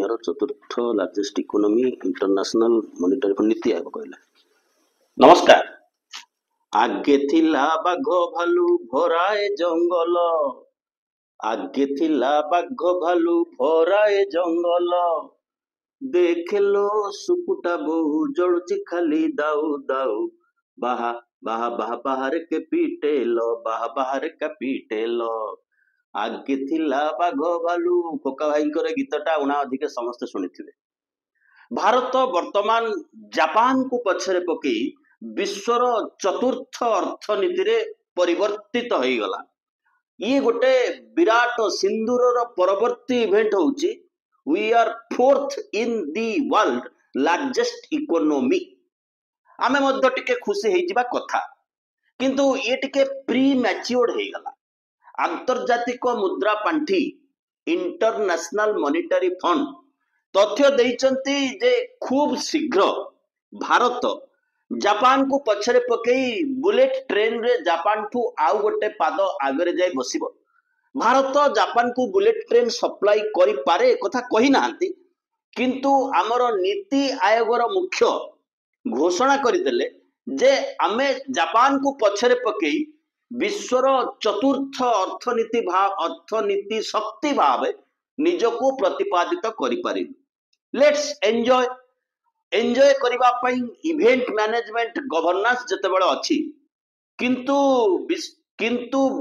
दुनिया चतुर्थ largest economy international monetary fund NITI Aayog कहले। नमस्कार। आगे थिला बाघ भालू भराए जंगल, आगे थिला बाघ भालू भराए जंगल, देखलो सुकुटा बहु जड़ुची खाली दाऊ दाऊ, बाहा बाहा बाहा बाहर के पीटेलो, बाहा बाहर के पीटेलो। आगे थिला बाघ भालू कोका भाईंकर गीतटा उना अधिक समस्त शुणिथिबे। भारत वर्तमान जापान को पछरे पकई विश्वर चतुर्थ अर्थनीति रे परिवर्तित हो गला। ये गोटे विराट सिंदूर परवर्ती इवेंट होउची we are fourth in the world largest economy. आमे मध्य टिके खुशी हे जिबा कथा, किंतु ये टिके प्री मैच्योर्ड हे गला। आंतर्जातिक मुद्रा पांठी इंटरनेशनल मॉनिटरी फंड तथ्य देइचंती जे खूब शीघ्र भारत जापान को पछरे पकई बुलेट ट्रेन रे जापान ठू आउ गोटे पाद आगरे जाय बसिबो। भारत जापान को बुलेट ट्रेन सप्लाई करि पारे कथा कहि नांती, किंतु आमर नीति आयोगर मुख्य घोषणा करदेले जे आमे जापान को पछरे पकई विश्वर चतुर्थ अर्थनीति शक्ति भाव निजको प्रतिपादित करि। लेट्स एंजॉय करिबा पई इवेंट मैनेजमेंट गवर्नेंस जतेबेले अछि, किंतु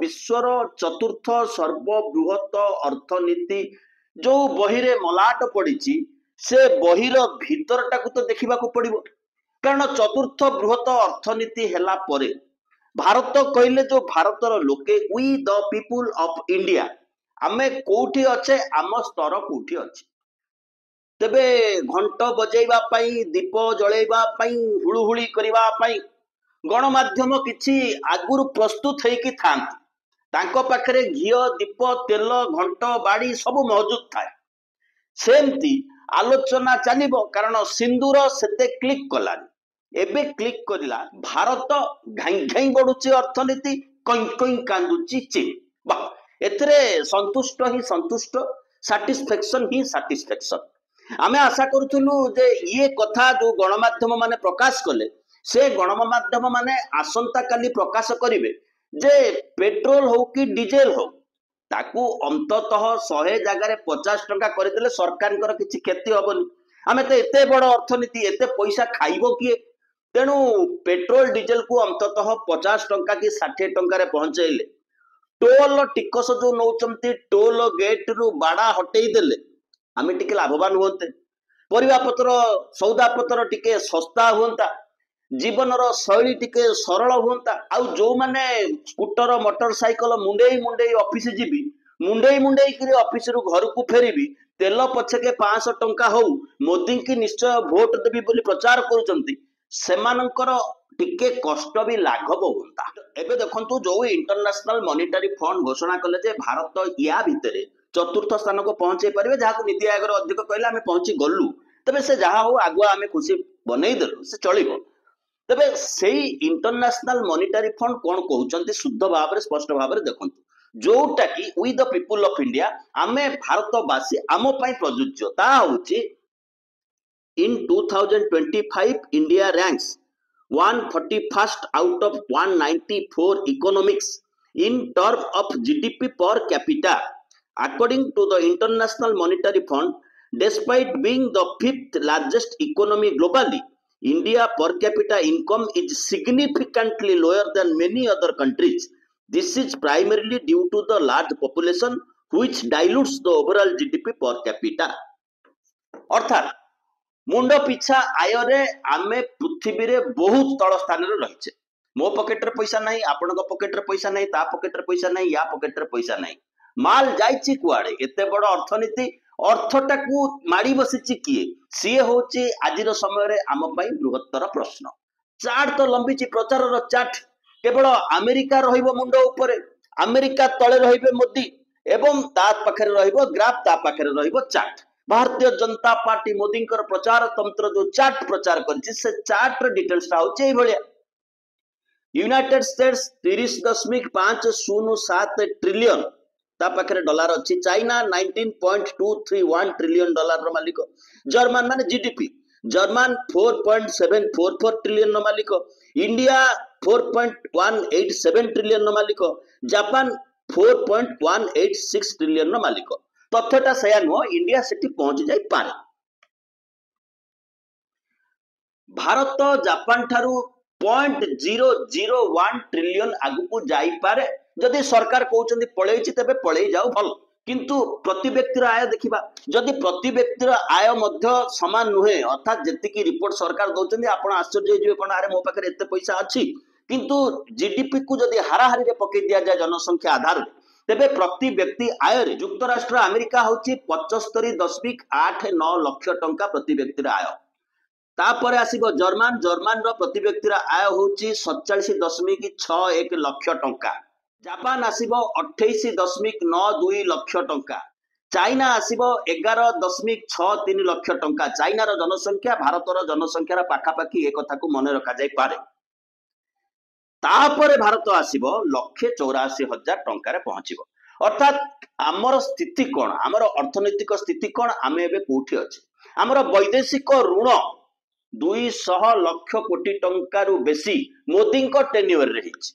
विश्वर चतुर्थ सर्वबृहत अर्थनीति जो बहिरे मलाट पड़िछि से बहिर भीतरटा को तो देखिबा को पड़िबो। कारण चतुर्थ बृहत अर्थनीति हेला परे भारत कहले जो भारतर लोके we the people of India आमे कोठी अच्छे, आम स्तर कोठी अच्छे। तेबे घंट बजेइबा पाई, दीप जळेइबा पाई, हुळुहुळी करिबा पाई गणमाध्यम किछि आगुरु प्रस्तुत हेकी थांती। तांको पाखरे घियो दीप तेल घंट बाड़ी सब मौजूद थाए। सेमती आलोचना चलिबो, कारण सिंदूर सेते क्लिक कलानी। एबे क्लिक करिला भारत घाई घाई बढ़ुची अर्थनीति, कई कई कांदुची चीन। वाह, एथरे संतुष्ट ही संतुष्ट, सैटिस्फैक्शन ही सैटिस्फैक्शन। आमे आशा करूथुलु जे ये कथा जो गणमाध्यम माने प्रकाश कले से गणमाध्यम माने आसंता काली प्रकाश करिवे जे पेट्रोल हो कि डीजेल हो ताकू अंततः 100 जगह 50 टंका करदेले सरकारଙ୍କର କିଛି क्षति हबनी। आमे तो एते बड़ अर्थनीति, एते पैसा खाइबो किए? तेणु पेट्रोल डीजेल को अंततः 50 टंका कि 60 टंका पहुंचाइले टोल टिकस जो नौचंती टोल गेट रु बाड़ा हटेई देले आमे टिके लाभवान होते। परिवा पत्र सौदा पत्र टिके सस्ता होता, जीवनर शैली टिके सरल होता। आउ जो माने स्कूटर मोटरसाइकल मुंडेई मुंडेई ऑफिस जीवी, मुंडेई मुंडेई कि ऑफिस रु घर को फेरिबी, तेल पछके 500 टंका हो मोदी की निश्चय भोट देबी बोली प्रचार करूचंती, सेमानंकर टिके कष्ट भी लाघव होता। एबे देखंतु जो इंटरनेशनल मॉनिटरी फंड घोषणा कले जे भारत या भितरे चतुर्थ स्थान को पहुंचे पारिबे, जहां नीति आयोग अध्यक्ष कहले आमे पहुंची गलु। तबे से जहां हो आगुआ आमे खुशी बनै देलु से चलिबो। तबे सेही इंटरनेशनल मॉनिटरी फंड कोन कहउचंती शुद्ध भाव रे स्पष्ट भाव रे देखंतु, जोटा कि we the people of India आमे भारतवासी आम पई प्रयोज्य ता होची in 2025 India ranks 141st out of 194 economics in terms of GDP per capita. According to the International Monetary Fund, despite being the 5th largest economy globally, India per capita income is significantly lower than many other countries. This is primarily due to the large population which dilutes the overall GDP per capita. अर्थात मुंड पिछा आय रे आमे पृथ्वी रे बहुत तल स्थान रे रहिचे। मो पॉकेट रे पैसा नहीं, आपन को पॉकेट रे पैसा नहीं, ता पॉकेट रे पैसा नहीं, या पॉकेट रे पैसा नहीं, माल जाईची कुआडे? एते बड़ अर्थनीति अर्थटा को माडी बसिची किए? सी होची आजिर समय रे आम पई बृहत्तर प्रश्न। चार्ट तो लंबीची, प्रचार रो चार्ट केवल अमेरिका रहिबो मुंड ऊपर, अमेरिका तळे रहिबे मोदी एवं ता पाखरे रहिबो ग्राफ, ता पाखरे रहिबो चार्ट। भारतीय जनता पार्टी मोदी प्रचार तंत्र जो चार्ट प्रचार करछि से चार्ट डिटेल्स होछि भलिया। यूनाइटेड स्टेट्स 30.507 ट्रिलियन ता पाखरे डॉलर अच्छी। चाइना 19.231 ट्रिलियन डॉलर रो मालिक। जर्मन माने जीडीपी जर्मन 4.744 ट्रिलियन रो मालिक। इंडिया 4.187 ट्रिलियन रो मालिक। जापान 4.186 ट्रिलियन रो मालिक। तथ्यटा सया नुह इंडिया सेठी पहुंच जाई पारे। भारत जापान ठारू 0.001 ट्रिलियन आगु जाई पारे। जदि सरकार कहउचंदी पळेइची तबे पळेइ जाऊ भल। किंतु प्रति व्यक्तिर आय देखिबा जदि प्रति व्यक्तिर आय मध्य समान नुहे अर्थात जेतिकी रिपोर्ट सरकार दउचंदी आपण आश्चर्य होइबे कोन आरे मो पाखरे एते पैसा अछि। किंतु जीडीपी को जदि हाराहारी रे पकई दिया जाय जनसंख्या आधार तेबे प्रति व्यक्ति आय रे युक्तराष्ट्र अमेरिका होची 75.89 लाख टंका प्रति व्यक्तिर आय। तापर आसीबो जर्मन जर्मन रो प्रति व्यक्तिर आय होची 47.61 लाख टंका। जापान आसीबो 28.92 लाख टंका। चाइना आसीबो 11.63 लाख टंका। चाइना रो जनसंख्या भारत रो जनसंख्या पाखा पाखी एक कथा को मने रखा जाय पारे। तापर भारत आसीबो 1,84,000 टंका रे पहुंचीबो। अर्थात आमर स्थिति कोन आमर अर्थनैतिक स्थिति कोन आमे एबे कोठी अछि। आमर वैदेशिक ऋण 200 लाख कोटी टंका रु बेसी मोदी को टेन्योर रे हिच।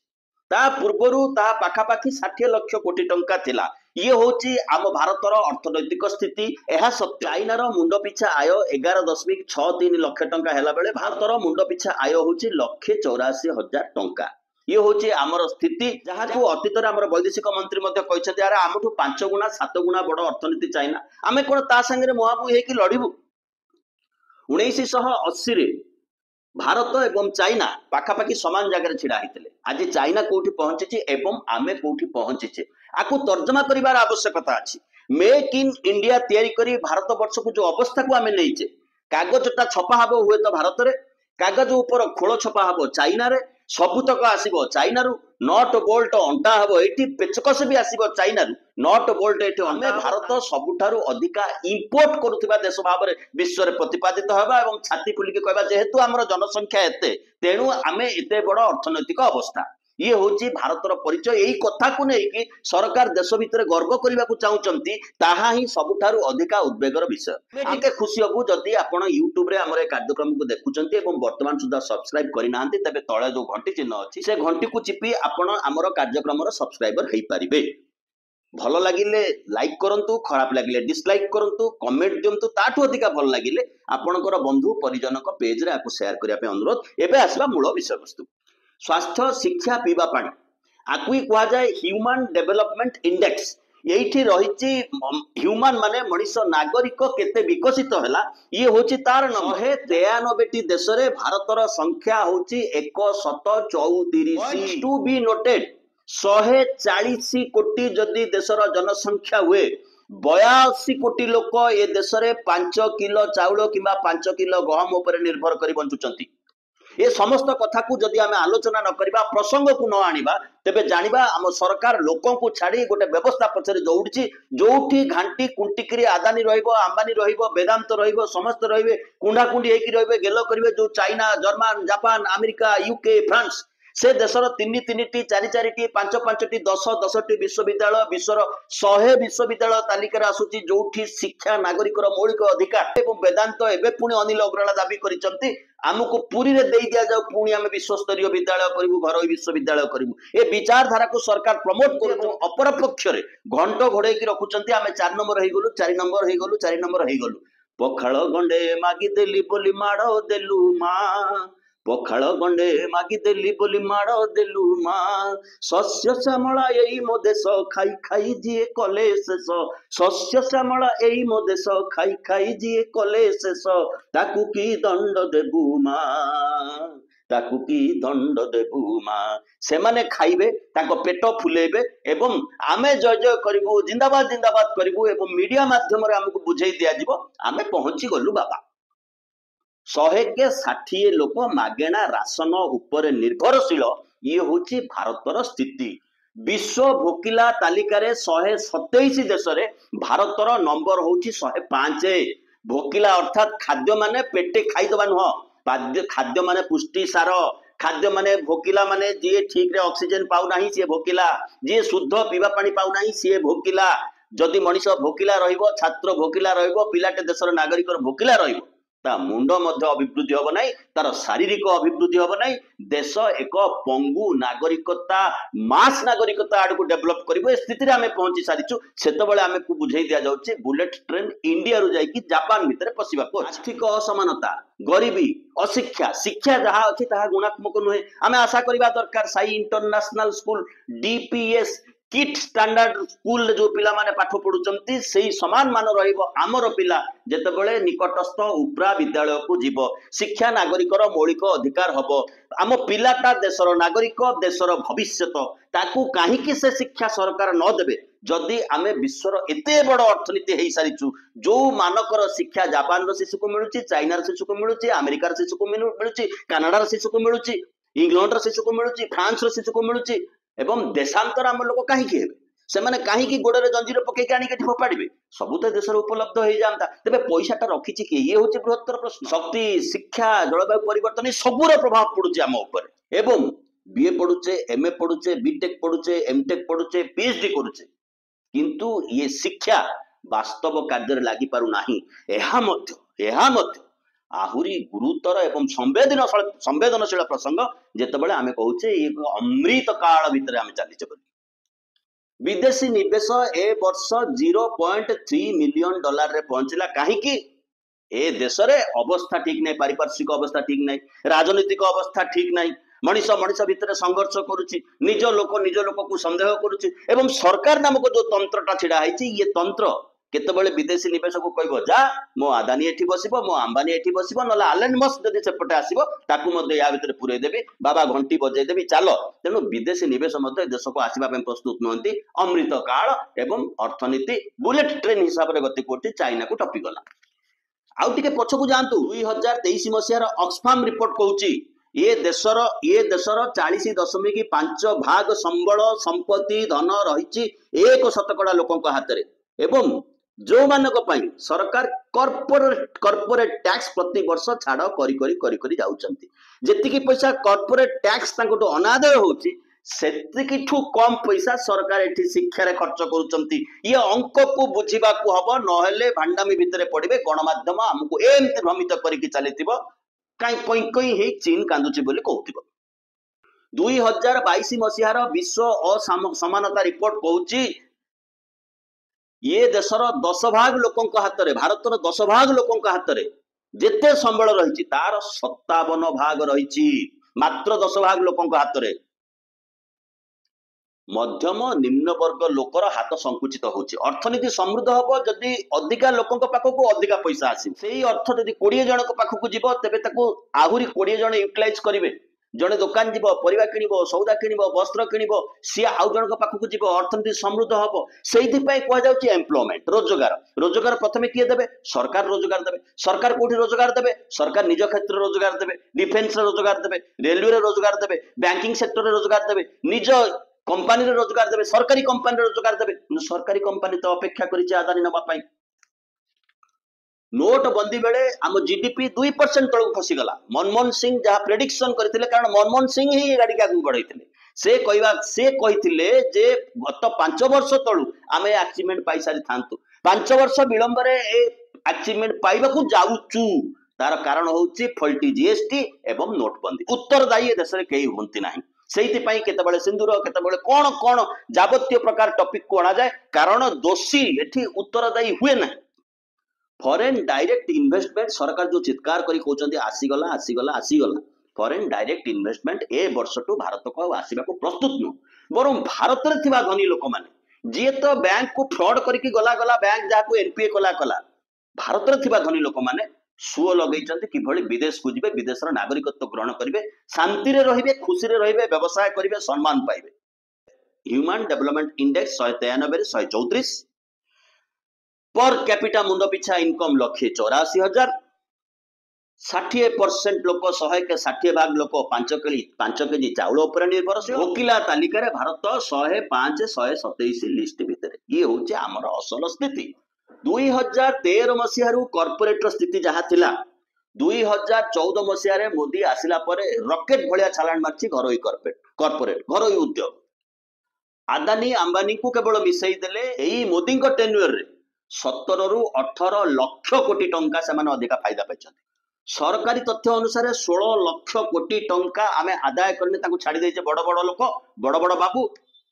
ता पूर्वरु ता पाखा पाखी 60 लाख कोटी टंका थिला। ये होची आम भारतर अर्थनैतिक स्थिति। एहा सब चाइना रो मुंड पिछा आय 11.63 लाख टंका हेला बेले भारतर मुंड पिछा आय होची 1,84,000 टंका। ये होची आमर स्थिति जहा को अतीत रे आमर वैदेशिक मंत्री मध्ये कहछथि यार आमठु 5 गुना 7 गुना बड़ अर्थनीति चाइना आमे कोन ता संगे रे मुहाबु हे कि लढिबु। 1980 रे भारत एवं चाइना पाखापाखी समान जगह छिड़ा होते। आज चाइना कोठी पहुंची एवं आमे कोठी पहुंची आकु तर्जमा करिवार आवश्यकता अछि। मेक इन इंडिया तैयारी करी भारत वर्ष को जो अवस्था को आमे नैचे कागजटा छपा हबो हुए तो भारत रे कागज ऊपर खोल छपा हबो चाइना रे सबुतक आसीबो चाइना रु नट बोल्ट अंटा हबो एठी पेचकस भी आसीबो चाइना रु नट बोल्ट एठी आमे भारत सबुठारु अधिका इंपोर्ट करूथिबा देश भाबरे विश्व रे प्रतिपादित होबा एवं छाती फुलिके कहबा जेहेतु हमर जनसंख्या एते तेनु आमे एते बड़ अर्थनैतिक अवस्था। ये होची भारतर परिचय। यही कथा को नै कि सरकार देश भितर गर्व करबा को चाहुचंती ताहा ही सबुठारु अधिका उद्वेगर विषय। आके खुशी हबु जदी आपण YouTube रे हमर ए कार्यक्रम को देखुचंती एवं वर्तमान सुधा सब्सक्राइब करि नाहंती तबे तळे जो घंटी चिन्ह अछि से घंटी को चिपी आपण हमर कार्यक्रम रो सब्सक्राइबर हेई परिबे। भल लागिले लाइक करंतु खराब लागिले डिसलाइक करंतु कमेंट दियंतु ताठु अधिका भल लागिले आपणकर बंधु परिजनक पेज रे आकु शेयर करिया पे अनुरोध। एबे आसबा मूल विषय वस्तु स्वास्थ्य शिक्षा पीवा पानी आकुई कहा जाए ह्यूमन डेवलपमेंट इंडेक्स। यही रही ह्यूमन माने मनीष नागरिक केते विकसित हैला ये होची तार 193 देश रे भारतर संख्या होची 134 टू बी नोटेड 140 कोटी जदि देशर जनसंख्या हुए 82 कोटी लोक ए देश रे 5 किलो चाउल किंबा 5 किलो गहम ऊपर निर्भर करी बंचुचंती। ये समस्त कथा को जदि आमे आलोचना न करिबा प्रसंग को न आनिबा तेबे जानिबा आम सरकार लोकों को छाड़ी गोटे व्यवस्था पछरे दौड़ची जोठी घांटी कुंटिकरी आदानी रहिबो अंबानी रहिबो वेदांत रहिबो समस्त रहिबे कुंडा कुंडी हेकि रहिबे गेलो करिवे जो China German Japan America UK France से देशर 3-3टी 4-4टी 5-5टी 10-10टी विश्वविद्यालय विश्वर 100 विश्वविद्यालय तालिकार आसुची जोठी शिक्षा नागरिकर मौलिक अधिकार एवं वेदांत एबे पुणी अनिल अग्रवाल दाबी करिसंती आमको पूरी रे देई दिया जाऊ पुणी आमे विश्वस्तरीय विद्यालय करिवु घरोई विश्वविद्यालय करिवु ए विचारधारा को सरकार प्रमोट करू। अपर पक्ष रे घंट घोड़े की रखुचंती आमे 4 नंबर हेई गलु 4 नंबर हेई गलु 4 नंबर हेई गलु पखाळ गंडे मागी देली बोली माड़ो देलु मा पखाळ गंडे मागी देली बोली माड़ो देलु मा शस्य श्यामला एई मो देश खाई खाई जिए कले शेष शस्य श्यामला एई मो देश खाई खाई जिए कले शेष ताकू की दंड देबु मा ताकू की दंड देबु मा से माने खाइबे ताको पेट फुलेबे एवं आमे जय जय करिवु जिंदाबाद जिंदाबाद करिवु एवं मीडिया माध्यम रे हमकु बुझाई दिया जिवो आमे पहुंची गलु बाबा 160 लोक मागेणा राशन उपरे निर्भरशील। ये होची भारतर स्थिति। विश्व भोकिला तालिका रे 127 देश रे भारतर नंबर होची 105। भोकिला अर्थात खाद्य माने पेटे खाइदबा नुह खाद्य माने पुष्टि सार खाद्य माने भोकिला माने जी ठीक रे ऑक्सीजन पाउ नाही सी भोकिला, जी शुद्ध पीवा पानी पाउ नाही सी भोकिला। जदि मनीष भोकिला रहिबो, छात्र भोकिला रहिबो, पिलाटे देशर नागरिक भोकिला रहिबो, ता मुंड मध्य अभिवृद्धि हब नाही, तार शारीरिक अभिवृद्धि हब नाही। देश एक पंगु नागरिकता मास नागरिकता आड़ को डेभलप करिवो ए स्थिति रे आमे पहुंची सारिछु। सेतबेले आमे को बुझाई दिया जाउछि बुलेट ट्रेन इंडिया रु जाई कि जापान भितरे पसिबा को। आर्थिक असमानता, गरीबी, अशिक्षा, शिक्षा जहा अछि ताहा गुणात्मक नुहे। आमे आशा करिबा दरकार Sai international school DPS kit standard school जो पिला माने पाठ पढुचंती सेही समान मान रहिबो आमर पिला जेतेबेले निकटस्थ उपरा विद्यालय को जीव। शिक्षा नागरिकर मौलिक अधिकार हबो। आम पिलाटा देशर नागरिक, देशर भविष्यत, ताकू काहीकि से शिक्षा सरकार न देबे जदि आमे विश्वर एते बड़ अर्थनीति हेई सारिछु। जो मानकर शिक्षा जापान रो शिशु को मिलुची, चाइना रो शिशु को मिलुची, अमेरिका रो शिशु को मिलुची, कनाडा रो शिशु को मिलुची, इंग्लैंड रो शिशु को मिलुची, फ्रांस रो शिशु को मिलुची, एवं देशांतर आम लोक कहीं हेबे से माने कहीं गोड़े जंजीर पकई आनी फोपाड़े सबू तो देश उपलब्ध हो जाता तेरे पैसाटा रखी कि ये हूँ बृहत्तर प्रश्न। शक्ति, शिक्षा, जलवायु परिवर्तन सबूर प्रभाव पड़ुचे आम उपर। एवं BA पढ़ुचे, MA पढ़ुचे, BTech पढ़ुचे, MTech पढ़ुचे, PhD करुचे, किंतु ये शिक्षा वास्तव कार्य लगी पारु नाही। आहुरी गुरुतर एवं संवेदनशील प्रसंग जेतेबेले आमे कहूचे एक अमृत काल भितर आमे चलीचे। विदेशी निवेश ए वर्ष 0.3 मिलियन डॉलर रे पहुंचला। कहीं ए देश रे अवस्था ठीक नहीं, पारिपार्श्विक अवस्था ठीक नहीं, राजनीतिक अवस्था ठीक नहीं, मनीष मनीष भितर संघर्ष करुच्ची, निज लोक को संदेह करुच्ची एवं सरकार नामक जो तंत्रटा छिड़ा है ये तंत्र केतबेले विदेशी निवेश को कहबो जा मो अदानी एठी बसिबो, मो अंबानी एठी बसिबो, नला एलन मस्क जदि सेपटे आसीबो ताकू मध्ये या भितर पुरै देबी, बाबा घंटी बजाई देबी, चलो। तेणु विदेशी निवेश मध्ये देश को आसीबा पे प्रस्तुत नहंती। अमृत काल एवं अर्थनीति बुलेट ट्रेन हिसाब रे गति कोटी चाइना को टपी गला। आउ टिके पछकु जानतु 2023 मसिया रो ऑक्सफाम रिपोर्ट कहूची ये देशर 40.5 भाग संबल संपत्ति धन रही 1% लोकंक हाथ में। एवं जो मानक पई सरकार कॉर्पोरेट टैक्स प्रति वर्ष छाड़ करी जाउचंती। जेतिकी पैसा कॉर्पोरेट टैक्स तांको अनादाय होची सेतिकिठू कम पैसा सरकार एठी शिक्षा रे खर्च करूचंती। ये अंक को बुझीबा को हबो, नहेले भांडामी भितरे पड़िबे गणमाध्यम हमको एमति भ्रमित करिकि चलितिबो काई कोई हे चीन कांदुची बोली कहउतिबो। 2022 मसिहार विश्व असमानता रिपोर्ट कहूची ये देशर 10 भाग लोकंक हाथ में, भारतर 10 भाग लोकंक हाथ में जेते संबल रही तार 57 भाग रही मात्र 10 भाग लोकंक हाथ में। मध्यम निम्न वर्ग लोकर हाथ संकुचित होची। अर्थनीति समृद्ध हबो जदि अधिका लोकंक पाखकु अधिका पैसा आसी। सेही अर्थ जदि 20 जन पाखकु जीवो तेबे ताकू आहुरी 20 जन यूटिलाइज करिवे। जने दुकान जीव, परिवा किनिबो, सौदा किनिबो, वस्त्र किनिबो, सी आउ जनक पाखकु जीव, अर्थनीति समृद्ध हबो। सेहिथि पय कहै जाउची एम्प्लॉयमेंट, रोजगार प्रथमे किए देबे? सरकार रोजगार देबे। सरकार कोठी रोजगार देबे? सरकार निज क्षेत्र रोजगार देबे, डिफेंस रे रोजगार देबे, रेलवे रे रोजगार देबे, बैंकिंग सेक्टर रे रोजगार देबे, निज कंपनी रे रोजगार देबे, सरकारी कंपनी रे रोजगार देबे। सरकारी कंपनी तो अपेक्षा करिछि आदानी नबा पई। नोट बंदी बेले आम जीडीपी 2% तलक खसीगला। मनमोहन सिंह जहाँ प्रेडिक्शन करथिले, कारण मनमोहन सिंह ही गाड़ी के आगू बढ़ाइथिले, से कहिथिले जे गत 5 वर्ष तलु आमे अचीवमेंट पाई सारी थांतु, 5 वर्ष विलंब रे ए अचीवमेंट पाइबाकू जाउचू। तार कारण होउची फल्टी जीएसटी एवं नोटबंदी। उत्तरदायी देश रे केही होंती नाही। सेहिथिपाई केतेबेले सिंदूर, केतेबेले कोण जाबतीय प्रकार टॉपिक को अणा जाए, कारण दोषी एठी उत्तरदायी हुए नाही। फॉरेन डायरेक्ट इन्वेस्टमेंट सरकार जो चित्कार करी कहउचंदी आसीगला। फॉरेन डायरेक्ट इन्वेस्टमेंट ए वर्ष टू भारत को आसीबा को प्रस्तुत नु। बरम भारत रे थिबा धनी लोक माने जे तो बैंक को फ्रॉड करिकि गला बैंक जाको एनपीए कला भारत रे थिबा धनी लोक माने सुओ लगैचंती किभଳି विदेश को जिबे, विदेशर नागरिकत्व ग्रहण करिवे, शांति रे रहिबे, खुशी रे रहिबे, व्यवसाय करिवे, सम्मान पाइबे। ह्यूमन डेवलपमेंट इंडेक्स 193 रे 134, पर कैपिटा मुंड पिछा इनकम 1,84,000, 60% लोक 100 के 60 भाग लोक 5 केजी चाउल उपर निर्भरशील। भोकिला तालिका रे भारत 105 127 लिस्ट भितर। ये होचे हमर असल स्थिति। 2013 मसिहारू कॉर्पोरेट स्थिति जहाँ थिला 2014 मसीह मोदी आसिला परे रॉकेट भलिया छलाण मारछि कॉर्पोरेट घरोई उद्योग आदानी अंबानी को केवल मिसई देले एई मोदी टेन्यूर रे 17 रु 18 लाख कोटी टंका से अधिका फायदा पाइछन सरकारी तथ्य अनुसार 16 लाख कोटी टंका आमे आदाय करने ताकू छाड़ी देचे बड़ बड़ लोक बड़ बड़ बाबू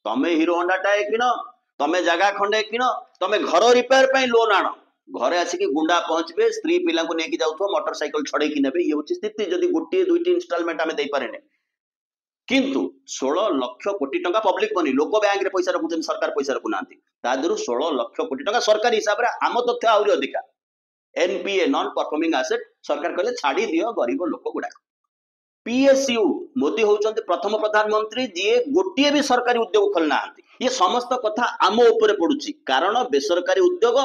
तमे हीरो होंडा टाए किनो तमे जगह खंडे किनो तमे घर रिपेयर पई लोन आनो घरे आसिकी गुंडा पहुंचबे स्त्री पिला को नेकी जाउथो मोटरसाइकिल छड़े कि नेबे ये होची स्थिति जदी गोटी दुईटी इंस्टॉलमेंट आमे देई पारेने किंतु 16 लाख कोटी टंका पब्लिक मनी लोक बैंक रे पैसा रखुछन सरकार पैसा रखुनांती ता देरु 16 लाख कोटी टंका सरकारी हिसाब रे आम तथ्य आउरी अधिका एनपीए नॉन परफॉर्मिंग एसेट सरकार कहले छाड़ी दियो गरीब लोक गुडा पीएसयू मोदी होउचंती प्रथम प्रधानमंत्री जे गोटिए भी सरकारी उद्योग खोलना ये समस्त कथा आम ऊपर पड़ुची कारण बेसरकारी उद्योग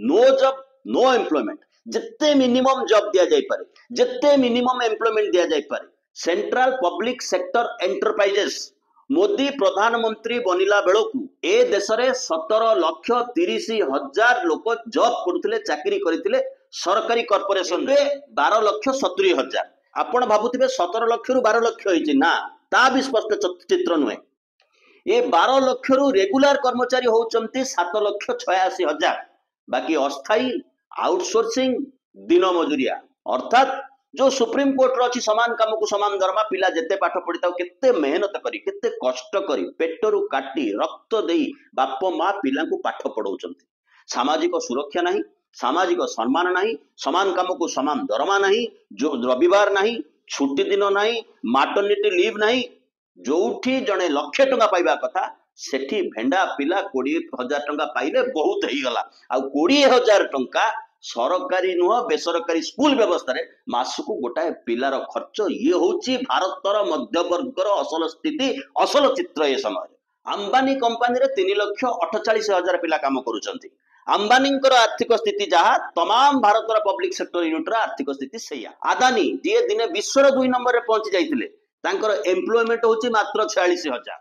नो जॉब नो एम्प्लॉयमेंट जिते मिनिमम जॉब दिया जाय पारे जिते मिनिमम एम्प्लॉयमेंट दिया जाय पारे central public sector enterprises Modi प्रधानमंत्री बनिला बेलकू ए देश रे 17,30,000 लोक जॉब करुथिले चाकरी करिथिले सरकारी कॉर्पोरेशन रे 12,70,000 आपण भाबुथिबे 17 लाख रु 12 लाख होइछि ना ता भी स्पष्ट चित्र नुहे ये 12 लाख रु रेगुलर कर्मचारी होउचंती 7,86,000 बाकी अस्थायी आउटसोर्सिंग दिन मजुरिया अर्थात जो सुप्रीम कोर्ट रो अछि समान काम को समान दरमा पिला जेते पाठ पढ़िताओ केते मेहनत करी केते कष्ट करी पेटरू काटी रक्त देई बाप मां पिला को पाठ पढौचंती सामाजिक सुरक्षा नहीं सामाजिक सम्मान नहीं समान काम को समान दरमा नहीं जो रविवार नहीं छुट्टी दिन नहीं मैटरनिटी लीव नहीं जोठी जने लक्ष टंका पाइबा कथा सेठी भेंडा पिला 20,000 टंका पाइले बहुत ही गला आ 20,000 टंका सरकारी नुह बेसरकारी स्कूल व्यवस्था रे मासकु गोटाए पिलार खर्च ये होची भारतर मध्यवर्गर असल स्थिति असल चित्र ए समय अंबानी कंपनी रे 3,48,000 पिला काम करूचंती अंबानी आर्थिक स्थिति जहाँ तमाम भारतर पब्लिक सेक्टर यूनिट आर्थिक स्थिति सैया आदानी जी दिने विश्वर 2 नंबर रे पहुंची जाइतिले तांकर एम्प्लॉयमेंट होची मात्र 46,000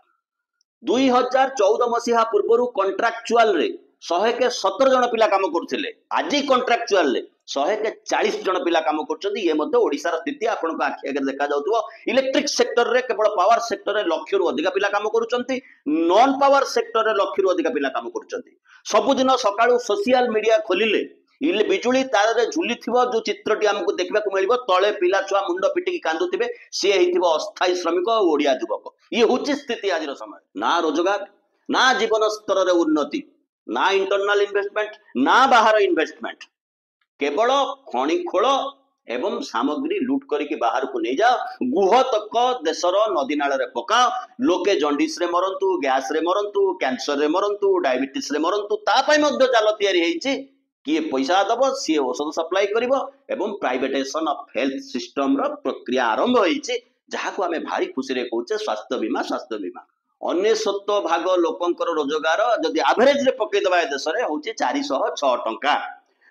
2014 मसीहा पूर्व कॉन्ट्रैक्चुअल रे 117 जन पिला काम करथिले आज कॉन्ट्रैक्चुअल रे 140 जन पिला काम करछन्ती ये मध्ये ओडिसा रा स्थिति आपनको आखि आगे देखा जाउतबो इलेक्ट्रिक सेक्टर रे केवल पावर सेक्टर रे लाख रु अधिक पिला काम करूछन्ती नॉन पावर सेक्टर रे लाख रु अधिक पिला काम करूछन्ती सबुदिन सकाळु सोशल मीडिया खोलिले इले बिजुली तार रे झुली थिबो जो चित्रटी हमकु देखबा को मिलिबो तळे पिला छुआ मुंड पिटिकी कांदुथिबे से हेतिबो अस्थायी श्रमिक और ओडिया युवक ये होची स्थिति आजिर समय ना रोजगार ना जीवन स्तर रे उन्नति ना इंटरनल इन्वेस्टमेंट ना बाहर इन्वेस्टमेंट केवल खଣି खोल एवं सामग्री लूट करके बाहर को नहीं जाओ गुह तक देशर नदी नाल रे पकाओ लोके जंडिस रे मरंतु गैस रे मरंतु कैंसर रे मरंतु डायबिटीज रे मरंतु ता पई मध्य जाल तयारी हेछि किए पैसा दब सी औषध सप्लाई करिवो एवं प्राइवेटाइजेशन ऑफ हेल्थ सिस्टम रो प्रक्रिया आरंभ होइछि जहा को हमें भारी खुशी रे कहूचे स्वास्थ्य बीमा 99 भाग लोकंकर रोजगार जदि एवरेज रे पकई दबा देश रे होछि 406 टंका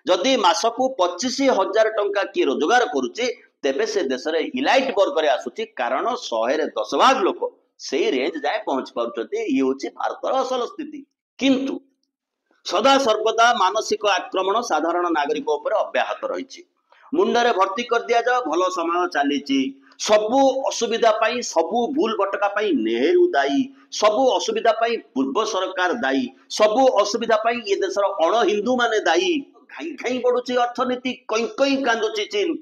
जदि मासकु 25,000 टंका की रोजगार करुछि तेबे से देश रे इलाइट वर्ग रे आसुछि कारण 110 भाग लोक से रेंज जाए पहुंच पाउछथि ये होछि भारतर असल स्थिति किंतु सदा सर्वदा मानसिक आक्रमण साधारण नागरिक उपर अब्याहत रही मुंडरे भर्ती कर दिया जाओ भल समय चली सबु असुविधा पाई सबु भूल भटका पाई नेहरू दायी सबु असुविधा पाई पूर्व सरकार दायी सबु असुविधा पाई ये देशर अण हिंदू माने दायी घाई घाई बढ़ुची अर्थनीति कई कई कांदुची चीन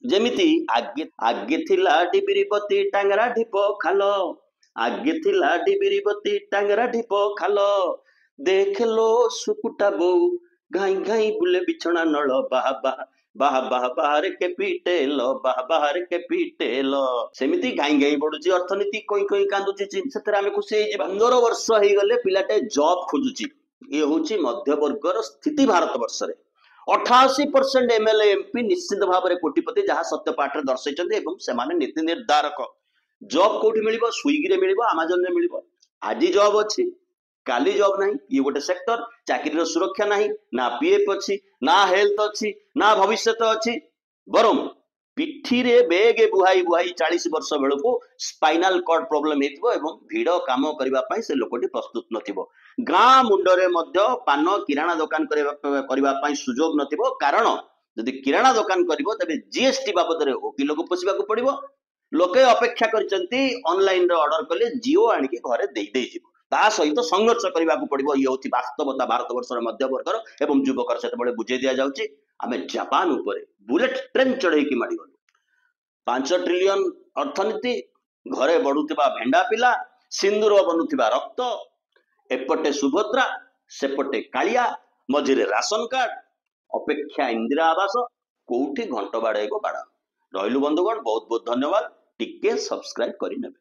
जेमिति आगे थिला डिबिरीपति टांगरा ढिप खाल आगे थिला डिबिरीपति टांगरा ढिप खाल देख लो सुकुटा बो घाई घाई बुले बिछना नल बाह बाह बाह बाह बाहर के पीटेल बाह बाहर के पीटेल सेमिति घाई घाई बढ़ुची अर्थनीति कोई कोई कांदुची चीन सेतरे आमे खुशी हे 15 वर्ष हे गले पिलाटे जॉब खोजुची ये होची मध्यवर्गर स्थिति भारत वर्ष रे 88% एमएलए एमपी निश्चित भाव में कोटिपति जहाँ सत्यपाठ दर्शाई एवं सेमाने नीति निर्धारक जॉब कोठी मिलिबो स्विगी रे मिलिबो अमेजन रे मिलिबो आज जॉब अछि काली जॉब नहीं ये गोटे सेक्टर चाकरी सुरक्षा नहीं ना पीएफ अच्छी ना हेल्थ अच्छी ना भविष्य अच्छी बरम पिठी रे बेगे बुहाई बुहाई 40 वर्ष बेलू को स्पाइनल कॉर्ड प्रॉब्लम हेतिबो एवं भीड़ काम करबा पई से लोकटी प्रस्तुत नथिबो गाँ मुंडरे मध्य पान किराणा दुकान करबा पई सुजोग नथिबो कारण जदि किराणा दुकान करिवो तबे जीएसटी बाबद वकिल को पोषिबा को पड़िबो। लोके अपेक्षा करचंती ऑनलाइन रे ऑर्डर कले जियो आनी के घरे देई देई जीवो ता सहित संघर्ष करबा को पड़िबो। ये होती वास्तवता भारत वर्षर मध्य वर्गर एवं युवकर सेते बळे बुझे दिया जाउची। आमे जापान ऊपर बुलेट ट्रेन चढ़े की माडी गलु 5 ट्रिलियन अर्थनीति घरे बढ़ुथिबा भेंडा पिला सिंदूर बनुथिबा रक्त एपटे सुभद्रा सेपटे कालिया मझिरे राशन कार्ड अपेक्षा इंदिरा आवास कोठी घंट बाड़ेको बाड़ा रहिलु बंधुगण बहुत बहुत धन्यवाद टिके सब्सक्राइब करि नेबे।